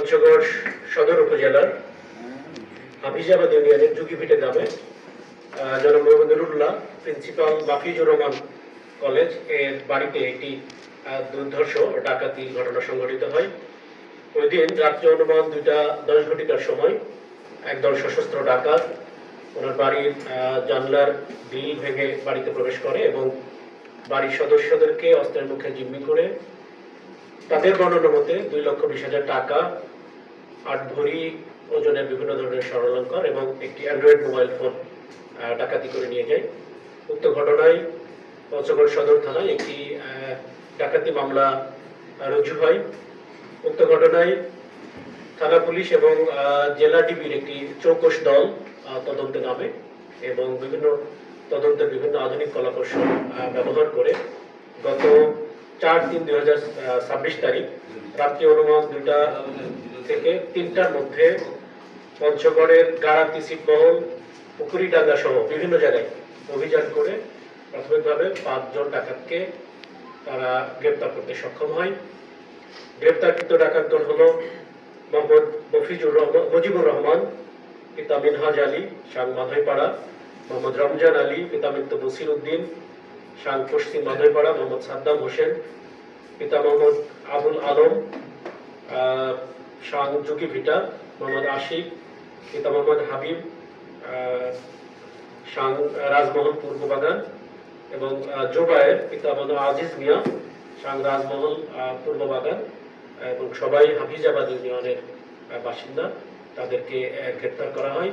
পঞ্চগড় সদর উপজেলার হাফিজাবাদ ইউনিয়নের যুগিভিটে গ্রামে জনাব মোহাম্মদ নুরুল্লাহ প্রিন্সিপাল মাফিজুর রহমান কলেজ এর বাড়িতে একটি দুর্ধর্ষ ডাকাতি ঘটনা সংঘটিত হয়। ওই দিন রাত্রি অনুমান 2:10 ঘটিকার সময় একদল সশস্ত্র ডাকাত ওনার বাড়ির জানলার গ্রিল ভেঙে বাড়িতে প্রবেশ করে এবং বাড়ির সদস্যদেরকে অস্ত্রের মুখে জিম্মি করে তাদের বর্ণনা মতে 2,20,000 টাকা, 8 ভরি ওজনের বিভিন্ন ধরনের স্বর্ণালঙ্কার এবং একটি অ্যান্ড্রয়েড মোবাইল ফোন ডাকাতি করে নিয়ে যায়। উক্ত ঘটনায় পঞ্চগড় সদর থানায় একটি ডাকাতি মামলা রুজু হয়। উক্ত ঘটনায় থানা পুলিশ এবং জেলা ডিবির একটি চৌকস দল তদন্তে নামে এবং তদন্তের বিভিন্ন আধুনিক কলাকৌশল ব্যবহার করে গত 4/3/2026 তারিখ রাত্রি অনুমান 2টা থেকে 3টার মধ্যে পঞ্চগড়ের গাড়াতি ছিটমহল, পুকুরিডাঙ্গা সহ বিভিন্ন জায়গায় অভিযান করে প্রাথমিকভাবে 5 জন ডাকাতকে তারা গ্রেপ্তার করতে সক্ষম হয়। গ্রেপ্তারকৃত ডাকাতগণ হল মোহাম্মদ মুজিবুর রহমান পিতা মিনহাজ আলী শাং মাধৈপাড়া, মোহাম্মদ রমজান আলী পিতা মৃত বসির উদ্দিন শাং পশ্চিম মাধৈপাড়া, মোহাম্মদ সাদ্দাম হোসেন পিতা মোহাম্মদ আবুল আলম শাং যুগিভিটা, মোহাম্মদ আশিক পিতা মোহাম্মদ হাবিব শাং রাজমহল পূর্ব বাগান এবং জোবায়ের পিতা মোহাম্মদ আজিজ মিয়া শাং রাজমহল পূর্ব বাগান এবং সবাই হাফিজাবাদ ইউনিয়নের বাসিন্দা। তাদেরকে গ্রেপ্তার করা হয়।